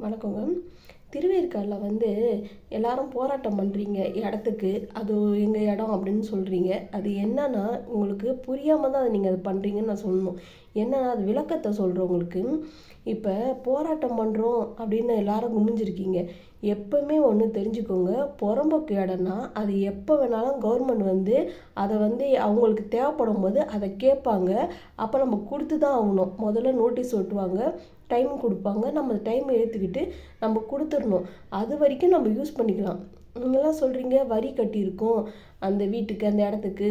வணக்கங்க. திருவேற்காடில் எல்லாரும் போராட்டம் பண்ணுறீங்க இடத்துக்கு. அது எங்கள் இடம் அப்படின்னு சொல்கிறீங்க. அது என்னன்னா உங்களுக்கு புரியாமல் தான் நீங்கள் அதை பண்ணுறீங்கன்னு நான் சொல்லணும். என்னன்னா அது விளக்கத்தை சொல்கிறேன் உங்களுக்கு. இப்போ போராட்டம் பண்ணுறோம் அப்படின்னு எல்லாரும் குமிஞ்சிருக்கீங்க. எப்பவுமே ஒன்று தெரிஞ்சுக்கோங்க, புறம்போக்கு இடம்னா அது எப்போ வேணாலும் கவர்மெண்ட் அதை அவங்களுக்கு தேவைப்படும் போது அதை கேட்பாங்க. அப்போ நம்ம கொடுத்து தான் ஆகணும். முதல்ல நோட்டீஸ் ஒட்டுவாங்க, டைம் கொடுப்பாங்க. நம்ம டைம் ஏற்றுக்கிட்டு நம்ம கொடுத்துடணும். அது வரைக்கும் நம்ம யூஸ் பண்ணிக்கலாம். நீங்களாம் சொல்கிறீங்க வரி கட்டியிருக்கோம் அந்த வீட்டுக்கு, அந்த இடத்துக்கு,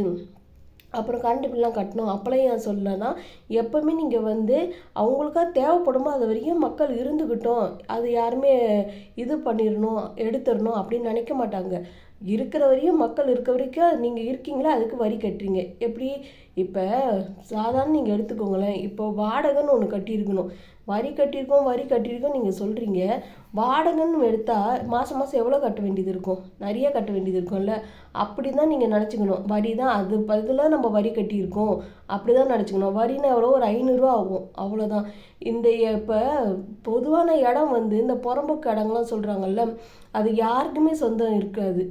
அப்புறம் கரண்ட் பில்லாம் கட்டணும். அப்போலாம் ஏன் சொல்லலைன்னா, எப்போவுமே நீங்கள் அவங்களுக்காக தேவைப்படுமோ அது வரைக்கும் மக்கள் இருந்துக்கிட்டோம், அது யாருமே இது பண்ணிடணும் எடுத்துடணும் அப்படின்னு நினைக்க மாட்டாங்க. இருக்கிற வரையும் மக்கள் இருக்க வரைக்கும் நீங்கள் இருக்கீங்களா, அதுக்கு வரி கட்டுறீங்க. எப்படி இப்போ சாதாரண நீங்கள் எடுத்துக்கோங்களேன். இப்போ வாடகைன்னு ஒன்று கட்டியிருக்கணும். வரி கட்டியிருக்கோம் வரி கட்டியிருக்கோம் நீங்கள் சொல்கிறீங்க. வாடகைன்னு எடுத்தால் மாதம் மாதம் எவ்வளோ கட்ட வேண்டியது இருக்கும்? நிறைய கட்ட வேண்டியது இருக்கும்ல. அப்படி தான் நீங்கள் நினச்சிக்கணும். வரி தான் அது பதிலாக நம்ம வரி கட்டியிருக்கோம் அப்படி தான் நினச்சிக்கணும். வரின்னா எவ்வளோ? ஒரு 500 ஆகும், அவ்வளோதான். இந்த இப்போ பொதுவான இடம் இந்த புறம்போக்கு இடங்கள்லாம் சொல்கிறாங்கல்ல, அது யாருக்குமே சொந்தம் இருக்காது.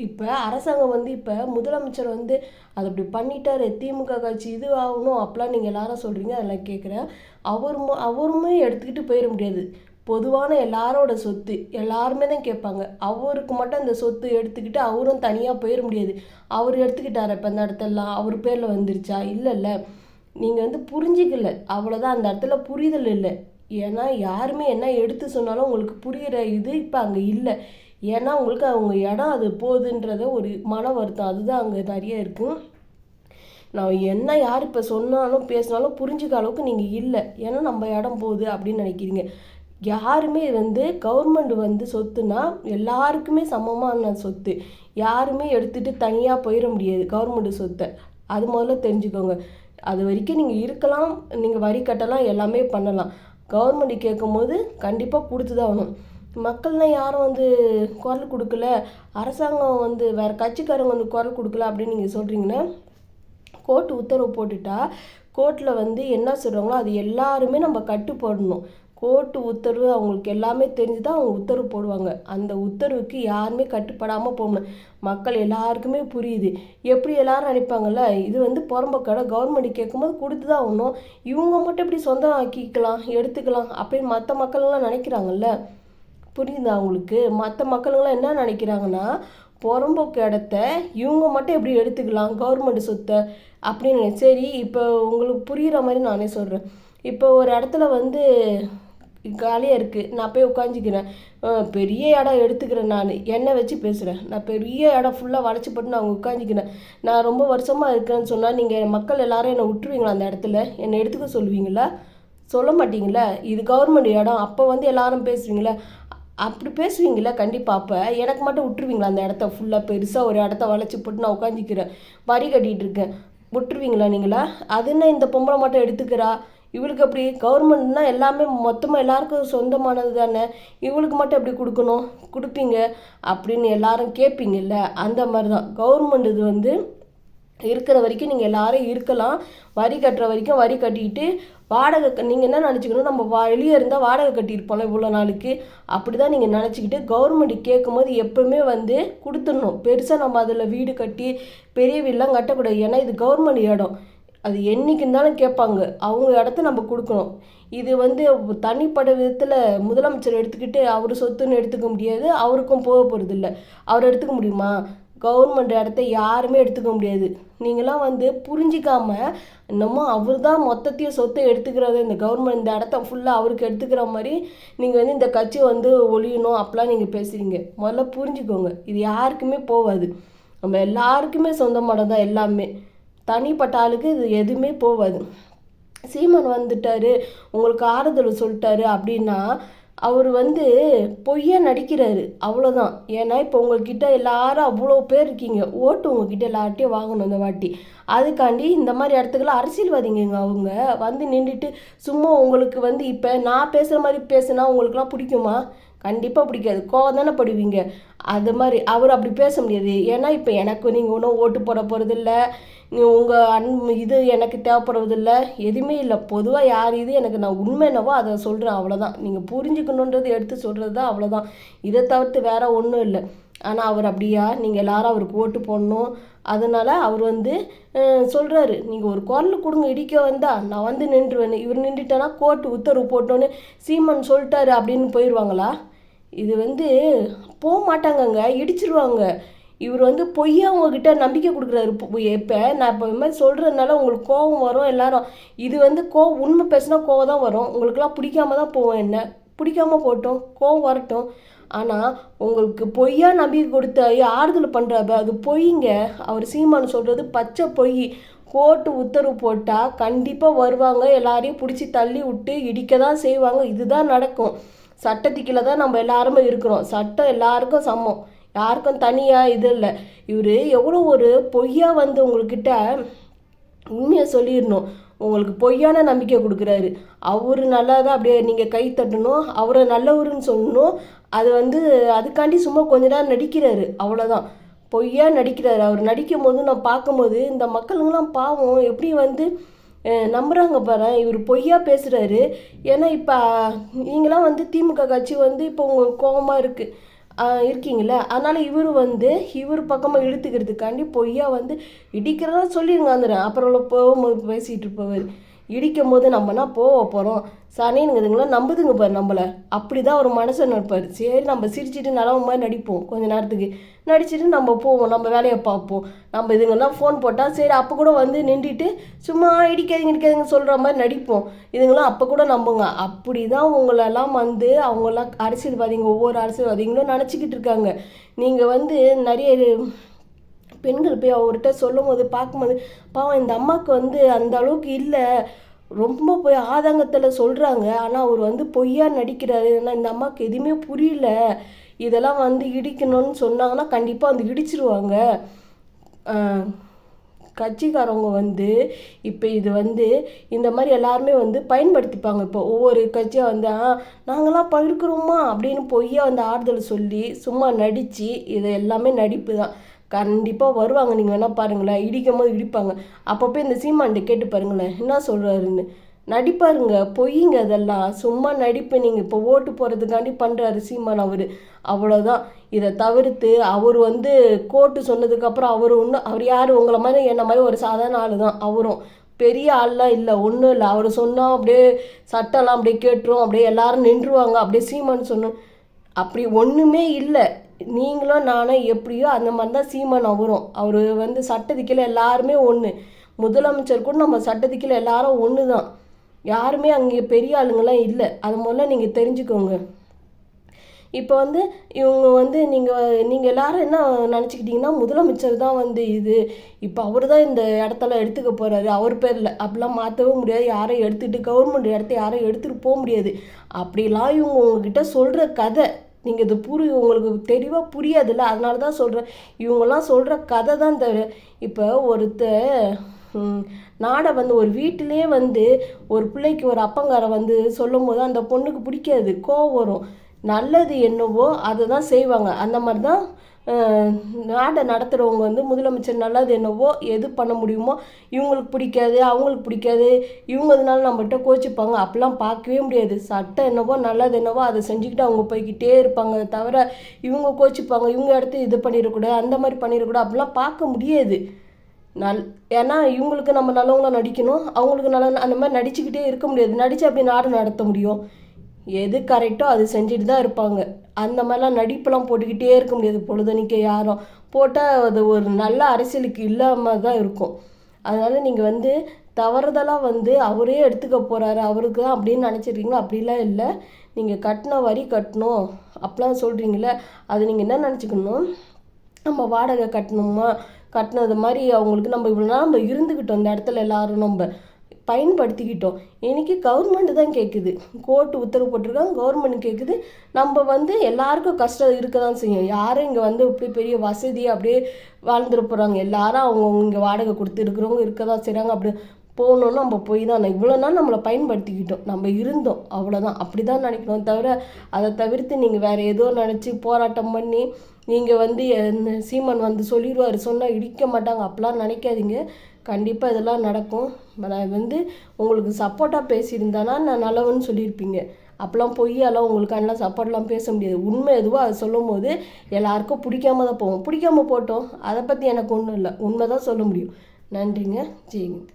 இப்போ அரசாங்கம் இப்போ முதலமைச்சர் அதை அப்படி பண்ணிட்டாரு, திமுக கட்சி இது ஆகணும் அப்போலாம் நீங்கள் எல்லாரும் சொல்கிறீங்க. அதெல்லாம் கேட்குறேன். அவருமே எடுத்துக்கிட்டு போயிட முடியாது. பொதுவான எல்லாரோட சொத்து எல்லாருமே தான் கேட்பாங்க. அவருக்கு மட்டும் அந்த சொத்து எடுத்துக்கிட்டு அவரும் தனியாக போயிட முடியாது. அவர் எடுத்துக்கிட்டார் இப்போ அந்த இடத்தெல்லாம் அவர் பேரில் வந்துருச்சா? இல்லைல்ல. நீங்கள் புரிஞ்சிக்கல, அவ்வளோதான். அந்த இடத்துல புரிதல் இல்லை. ஏன்னா யாருமே என்ன எடுத்து சொன்னாலும் உங்களுக்கு புரிகிற இது இப்போ அங்கே இல்லை. ஏன்னா உங்களுக்கு அவங்க இடம் அது போகுதுன்றத ஒரு மன வருத்தம் அதுதான் அங்கே நிறைய இருக்குது. நான் என்ன யார் இப்போ சொன்னாலும் பேசினாலும் புரிஞ்சுக்க அளவுக்கு நீங்கள் இல்லை. ஏன்னா நம்ம இடம் போகுது அப்படின்னு நினைக்கிறீங்க. யாருமே கவர்மெண்ட் சொத்துனா எல்லாருக்குமே சமமான சொத்து. யாருமே எடுத்துகிட்டு தனியாக போயிட முடியாது கவர்மெண்ட் சொத்தை. அது முதல்ல தெரிஞ்சுக்கோங்க. அது வரைக்கும் நீங்கள் இருக்கலாம், நீங்கள் வரி கட்டலாம், எல்லாமே பண்ணலாம். கவர்மெண்ட் கேட்கும் போது கண்டிப்பாக கொடுத்து தான் ஆகணும். மக்கள்லாம் யாரும் குரல் கொடுக்கல, அரசாங்கம் வேறு கட்சிக்காரங்க குரல் கொடுக்கல அப்படின்னு நீங்கள் சொல்கிறீங்கன்னா, கோர்ட்டு உத்தரவு போட்டுட்டா கோர்ட்டில் என்ன சொல்கிறாங்களோ அது எல்லாருமே நம்ம கட்டுப்படணும். கோர்ட்டு உத்தரவு அவங்களுக்கு எல்லாமே தெரிஞ்சு தான் அவங்க உத்தரவு போடுவாங்க. அந்த உத்தரவுக்கு யாருமே கட்டுப்படாமல் போகணும். மக்கள் எல்லாருக்குமே புரியுது. எப்படி எல்லாரும் நினைப்பாங்கல்ல, இது புறம்போக்கடை கவர்மெண்ட் கேட்கும்போது கொடுத்து தான் ஆகணும், இவங்க மட்டும் எப்படி சொந்தம் ஆக்கிக்கலாம் எடுத்துக்கலாம் அப்படின்னு மற்ற மக்கள்லாம் நினைக்கிறாங்கல்ல. புரியுதா அவங்களுக்கு? மற்ற மக்களுங்களாம் என்ன நினைக்கிறாங்கன்னா, புறம்போக்கு இடத்த இவங்க மட்டும் எப்படி எடுத்துக்கலாம் கவர்மெண்ட் சொத்தை அப்படின்னு. சரி, இப்போ உங்களுக்கு புரிகிற மாதிரி நானே சொல்கிறேன். இப்போ ஒரு இடத்துல காலியாக இருக்குது, நான் போய் உட்காந்துக்கிறேன். பெரிய இடம் எடுத்துக்கிறேன், நான் என்னை வச்சு பேசுகிறேன். நான் பெரிய இடம் ஃபுல்லாக வளைச்சி போட்டு நான் உட்காந்துக்கிறேன். நான் ரொம்ப வருஷமாக இருக்கேன்னு சொன்னால் நீங்கள் மக்கள் எல்லாரும் என்னை விட்டுருவீங்களா? அந்த இடத்துல என்னை எடுத்துக்க சொல்லுவீங்களா? சொல்ல மாட்டீங்களா? இது கவர்மெண்ட் இடம். அப்போ எல்லாரும் பேசுவீங்களா? அப்படி பேசுவீங்களா? கண்டிப்பாக. அப்போ எனக்கு மட்டும் விட்டுருவீங்களா? அந்த இடத்த ஃபுல்லாக பெருசாக ஒரு இடத்த வளைச்சி போட்டு நான் உட்காந்துக்கிறேன், வரி கட்டிகிட்டு இருக்கேன், விட்டுருவீங்களா நீங்களா? அது என்ன இந்த பொம்பளை மட்டும் எடுத்துக்கிறா, இவளுக்கு அப்படி கவர்மெண்ட்னா எல்லாமே மொத்தமாக எல்லாருக்கும் சொந்தமானது தானே, இவளுக்கு மட்டும் எப்படி கொடுக்கணும்? கொடுப்பீங்க அப்படின்னு எல்லாரும் கேட்பீங்கல்ல. அந்த மாதிரி தான் கவர்மெண்ட் இது இருக்கிற வரைக்கும் நீங்கள் எல்லாரும் இருக்கலாம். வரி கட்டுற வரைக்கும் வரி கட்டிக்கிட்டு வாடகை நீங்கள் என்ன நினச்சிக்கணும், நம்ம வெளியே இருந்தால் வாடகை கட்டியிருப்போம்ல இவ்வளோ நாளுக்கு, அப்படி தான் நீங்கள் நினச்சிக்கிட்டு கவர்மெண்ட் கேட்கும்போது எப்போவுமே கொடுத்துடணும். பெருசாக நம்ம அதில் வீடு கட்டி பெரிய வீடெலாம் கட்டக்கூடாது. ஏன்னா இது கவர்மெண்ட் இடம். அது என்றைக்கு இருந்தாலும் கேட்பாங்க. அவங்க இடத்த நம்ம கொடுக்கணும். இது தனிப்பட்ட விதத்தில் முதலமைச்சர் எடுத்துக்கிட்டு அவர் சொத்துன்னு எடுத்துக்க முடியாது, அவருக்கும் போக போகிறது இல்லை. அவர் எடுத்துக்க முடியுமா? கவர்மெண்ட் இடத்த யாருமே எடுத்துக்க முடியாது. நீங்களாம் புரிஞ்சிக்காமல் இன்னமும் அவர் தான் மொத்தத்தையும் சொத்தை எடுத்துக்கிறது, இந்த கவர்மெண்ட் இந்த இடத்த ஃபுல்லாக அவருக்கு எடுத்துக்கிற மாதிரி நீங்கள் இந்த கட்சி ஒழியணும் அப்படிலாம் நீங்கள் பேசுகிறீங்க. முதல்ல புரிஞ்சுக்கோங்க, இது யாருக்குமே போகாது. நம்ம எல்லாருக்குமே சொந்தமானது தான் எல்லாமே. தனிப்பட்ட ஆளுக்கு இது எதுவுமே போகாது. சீமான் வந்துட்டார், உங்களுக்கு ஆறுதல் சொல்லிட்டாரு அப்படின்னா அவர் பொய்யா நடிக்கிறாரு, அவ்வளோதான். ஏன்னா இப்போ உங்கள்கிட்ட எல்லாரும் அவ்வளோ பேர் இருக்கீங்க, ஓட்டு உங்ககிட்ட எல்லார்ட்டையும் வாங்கணும் இந்த வாட்டி. அதுக்காண்டி இந்த மாதிரி இடத்துக்குலாம் அரசியல்வாதிங்க அவங்க நின்றுட்டு சும்மா உங்களுக்கு இப்போ நான் பேசுகிற மாதிரி பேசுனா உங்களுக்குலாம் பிடிக்குமா? கண்டிப்பாக பிடிக்காது, கோவம் தானே படுவீங்க. அது மாதிரி அவர் அப்படி பேச முடியாது. ஏன்னா இப்போ எனக்கு நீங்கள் ஒன்றும் ஓட்டு போட போகிறதில்ல, உங்கள் இது எனக்கு தேவைப்படுறதில்ல, எதுவுமே இல்லை. பொதுவாக யார் இது எனக்கு நான் உண்மை என்னவோ அதை சொல்கிறேன், அவ்வளோதான். நீங்கள் புரிஞ்சுக்கணுன்றது எடுத்து சொல்கிறது தான், அவ்வளோதான். இதை தவிர்த்து வேறு ஒன்றும் இல்லை. ஆனால் அவர் அப்படியா, நீங்கள் எல்லாரும் அவருக்கு ஓட்டு போடணும், அதனால் அவர் வந்து சொல்கிறாரு, நீங்கள் ஒரு குரல் கொடுங்க, இடிக்க வந்தால் நான் வந்து நின்றுவேன். இவர் நின்றுட்டேன்னா கோர்ட்டு உத்தரவு போட்டோன்னு சீமான் சொல்லிட்டாரு அப்படின்னு போயிடுவாங்களா? இது வந்து போக மாட்டாங்கங்க, இடிச்சிருவாங்க. இவர் வந்து பொய்யா உங்ககிட்ட நம்பிக்கை கொடுக்குறாரு. எப்போ நான் இப்போ இது மாதிரி சொல்கிறதுனால உங்களுக்கு கோபம் வரும் எல்லாரும். இது வந்து உண்மை பேசினா கோவம் தான் வரும். உங்களுக்குலாம் பிடிக்காம தான் போவோம், என்ன பிடிக்காம போட்டோம், கோவம் வரட்டும். ஆனால் உங்களுக்கு பொய்யா நம்பிக்கை கொடுத்த ஆறுதல் பண்ணுறாரு, அது பொய்ங்க. அவர் சீமானு சொல்கிறது பச்சை பொய். கோர்ட்டு உத்தரவு போட்டால் கண்டிப்பாக வருவாங்க, எல்லாரையும் பிடிச்சி தள்ளி விட்டு இடிக்க தான் செய்வாங்க. இதுதான் நடக்கும். சட்டத்துக்குள்ள தான் நம்ம எல்லாருமே இருக்கிறோம். சட்டம் எல்லாருக்கும் சமம், யாருக்கும் தனியாக இது இல்லை. இவர் எவ்வளோ ஒரு பொய்யா வந்து உங்கள்கிட்ட உண்மையை சொல்லிடணும். உங்களுக்கு பொய்யான நம்பிக்கை கொடுக்குறாரு. அவர் நல்லா தான் அப்படியே நீங்கள் கை தட்டணும், அவரை நல்லவருன்னு சொல்லணும். அது வந்து அதுக்காண்டி சும்மா கொஞ்ச நேரம் நடிக்கிறாரு, அவ்வளோதான். பொய்யா நடிக்கிறாரு. அவர் நடிக்கும் போது நான் பார்க்கும்போது இந்த மக்களுங்கெல்லாம் பாவம் எப்படி வந்து நம்புகிறாங்க பாரு. இவர் பொய்யா பேசுகிறாரு. ஏன்னா இப்போ நீங்களாம் வந்து திமுக கட்சி வந்து இப்போ உங்களுக்கு கோபமாக இருக்கீங்களே, அதனால் இவர் பக்கமாக இழுத்துக்கிறதுக்காண்டி பொய்யா வந்து இடிக்கிறதா சொல்லிடுங்க. வந்துடுறேன் அப்புறம் போகும்போது பேசிகிட்டு இருப்பவர். இடிக்கும் போது நம்மனா போகிறோம் சனினுங்குதுங்களா, நம்புதுங்க பாரு நம்மளை. அப்படி தான் ஒரு மனுஷன் நினைப்பார். சரி நம்ம சிரிச்சிட்டு நல்லவங்க மாதிரி நடிப்போம், கொஞ்ச நேரத்துக்கு நடிச்சுட்டு நம்ம போவோம், நம்ம வேலையை பார்ப்போம். நம்ம இதுங்கெல்லாம் ஃபோன் போட்டால் சரி அப்போ கூட வந்து நின்றுட்டு சும்மா இடிக்காதீங்க சொல்கிற மாதிரி நடிப்போம். இதுங்களாம் அப்போ கூட நம்புங்க. அப்படி தான் உங்களெல்லாம் வந்து அவங்களாம் அரசியல்வாதிங்க, ஒவ்வொரு அரசியல்வாதிகளும் நினச்சிக்கிட்டு இருக்காங்க. நீங்கள் வந்து நிறைய பெண்கள் போய் அவர்கிட்ட சொல்லும் போது பார்க்கும்போது பாவம் இந்த அம்மாவுக்கு வந்து அந்த அளவுக்கு இல்லை, ரொம்ப போய் ஆதங்கத்தில் சொல்கிறாங்க. ஆனால் அவர் வந்து பொய்யா நடிக்கிறாரு. ஏன்னா இந்த அம்மாவுக்கு எதுவுமே புரியல. இதெல்லாம் வந்து இடிக்கணும்னு சொன்னாங்கன்னா கண்டிப்பாக வந்து இடிச்சிருவாங்க. கட்சிக்காரவங்க வந்து இப்போ இது வந்து இந்த மாதிரி எல்லாருமே வந்து பயன்படுத்திப்பாங்க. இப்போ ஒவ்வொரு கட்சியாக வந்து நாங்களாம் இருக்கிறோமா அப்படின்னு பொய்யா வந்து ஆறுதல் சொல்லி சும்மா நடித்து, இது எல்லாமே நடிப்பு தான். கண்டிப்பாக வருவாங்க. நீங்கள் வேணால் பாருங்களேன், இடிக்கும் போது இடிப்பாங்க. அப்பப்போ இந்த சீமான்ட்ட கேட்டு பாருங்களேன் என்ன சொல்கிறாருன்னு. நடிப்பாருங்க, பொய்யுங்க அதெல்லாம், சும்மா நடிப்பு. நீங்கள் இப்போ ஓட்டு போகிறதுக்காண்டி பண்ணுறாரு சீமான் அவர், அவ்வளோதான். இதை தவிர்த்து அவர் வந்து கோர்ட்டு சொன்னதுக்கப்புறம் அவர் யார், உங்களை மாதிரி என்ன மாதிரி ஒரு சாதாரண ஆள் தான். அவரும் பெரிய ஆள்லாம் இல்லை, ஒன்றும் இல்லை. அவர் சொன்னால் அப்படியே சட்டம்லாம் அப்படியே கேட்டுரும், அப்படியே எல்லாரும் நின்றுவாங்க. அப்படியே சீமான் சொன்ன அப்படி ஒன்றுமே இல்லை. நீங்களும் நானும் எப்படியோ அந்த மாதிரி தான் சீமான் அவரும். அவர் வந்து சட்டத்துக்கீழே எல்லாருமே ஒன்று. முதலமைச்சர் கூட நம்ம சட்டத்துக்கீழே எல்லாரும் ஒன்று தான். யாருமே அங்கே பெரிய ஆளுங்கெல்லாம் இல்லை. அது முதல்ல நீங்கள் தெரிஞ்சுக்கோங்க. இப்போ வந்து இவங்க வந்து நீங்கள் எல்லாரும் என்ன நினச்சிக்கிட்டிங்கன்னா முதலமைச்சர் தான் வந்து இது, இப்போ அவர் தான் இந்த இடத்தெல்லாம் எடுத்துக்க போகிறாரு அவர் பேரில், அப்படிலாம் மாற்றவே முடியாது. யாரையும் எடுத்துகிட்டு கவர்மெண்ட் இடத்த யாரையும் எடுத்துகிட்டு போக முடியாது. அப்படிலாம் இவங்க உங்ககிட்ட சொல்கிற கதை, நீங்கள் இது உங்களுக்கு தெளிவாக புரியாதுல்ல, அதனால தான் சொல்கிறேன். இவங்கெல்லாம் சொல்கிற கதை தான் தவிர. இப்போ நாடை வந்து ஒரு வீட்டிலே வந்து ஒரு பிள்ளைக்கு ஒரு அப்பங்காரை வந்து சொல்லும் போது அந்த பொண்ணுக்கு பிடிக்காது, கோவம் வரும். நல்லது என்னவோ அதை தான் செய்வாங்க. அந்த மாதிரி தான் நாட்டை நடத்துகிறவங்க வந்து முதலமைச்சர் நல்லது என்னவோ எது பண்ண முடியுமோ இவங்களுக்கு பிடிக்காது, அவங்களுக்கு பிடிக்காது, இவங்க இதனால நம்மகிட்ட கோச்சிப்பாங்க, அப்படிலாம் பார்க்கவே முடியாது. சட்டம் என்னவோ நல்லது என்னவோ அதை செஞ்சுக்கிட்டு அவங்க போய்கிட்டே இருப்பாங்க. தவிர இவங்க கோச்சிப்பாங்க, இவங்க இடத்த இது பண்ணிடக்கூடாது, அந்த மாதிரி பண்ணிடக்கூடாது, அப்படிலாம் பார்க்க முடியாது. ஏன்னா இவங்களுக்கு நம்ம நல்லவங்கள நடிக்கணும், அவங்களுக்கு நல்ல அந்த மாதிரி நடிச்சுக்கிட்டே இருக்க முடியாது. நடித்து அப்படி நாடு நடத்த முடியும்? எது கரெக்டோ அது செஞ்சுட்டு தான் இருப்பாங்க. அந்த மாதிரிலாம் நடிப்பெல்லாம் போட்டுக்கிட்டே இருக்க முடியாது. பொழுதனிக்க யாரும் போட்டால் அது ஒரு நல்ல அரசியலுக்கு இல்லாமல் தான் இருக்கும். அதனால் நீங்கள் வந்து தவறுதலாக வந்து அவரே எடுத்துக்க போகிறாரு, அவருக்கு தான் அப்படின்னு நினச்சிருக்கீங்களோ, அப்படிலாம் இல்லை. நீங்கள் கட்டின வரி கட்டணும் அப்படிலாம் சொல்கிறீங்களே, அது நீங்கள் என்ன நினச்சிக்கணும், நம்ம வாடகை கட்டினது மாதிரி அவங்களுக்கு நம்ம இவ்வளோ நாள் நம்ம இருந்துக்கிட்டோம் இந்த இடத்துல எல்லாரும் நம்ம பயன்படுத்திக்கிட்டோம். இன்றைக்கி கவர்மெண்ட்டு தான் கேட்குது, கோர்ட்டு உத்தரவு போட்டிருக்காங்க, கவர்மெண்ட் கேட்குது. நம்ம வந்து எல்லாருக்கும் கஷ்டம் இருக்க தான் செய்யும். யாரும் இங்கே வந்து இப்படி பெரிய வசதியாக அப்படியே வாழ்ந்துட போகிறாங்க. எல்லாரும் அவங்க இங்கே வாடகை கொடுத்து இருக்கிறவங்க இருக்க தான் செய்கிறாங்க. அப்படி போகணுன்னு நம்ம போய் தான் இவ்வளோ நாள் நம்மளை பயன்படுத்திக்கிட்டோம், நம்ம இருந்தோம், அவ்வளோதான். அப்படி தான் நினைக்கணும். தவிர அதை தவிர்த்து நீங்கள் வேறு ஏதோ நினச்சி போராட்டம் பண்ணி நீங்கள் வந்து சீமான் வந்து சொல்லிடுவார், சொன்னால் இடிக்க மாட்டாங்க, அப்படிலாம் நினைக்காதீங்க. கண்டிப்பாக இதெல்லாம் நடக்கும். நான் வந்து உங்களுக்கு சப்போர்ட்டாக பேசியிருந்தானா நான் நல்லவன்னு சொல்லியிருப்பீங்க. அப்போலாம் பொய்யாலாம் உங்களுக்கானலாம் சப்போர்ட்லாம் பேச முடியாது. உண்மை எதுவோ அதை சொல்லும் போது எல்லாருக்கும் பிடிக்காம தான் போகும். பிடிக்காம போட்டோம், அதை பற்றி எனக்கு ஒன்றும் இல்லை. உண்மை தான் சொல்ல முடியும். நன்றிங்க. ஜெய்ஹிந்த்.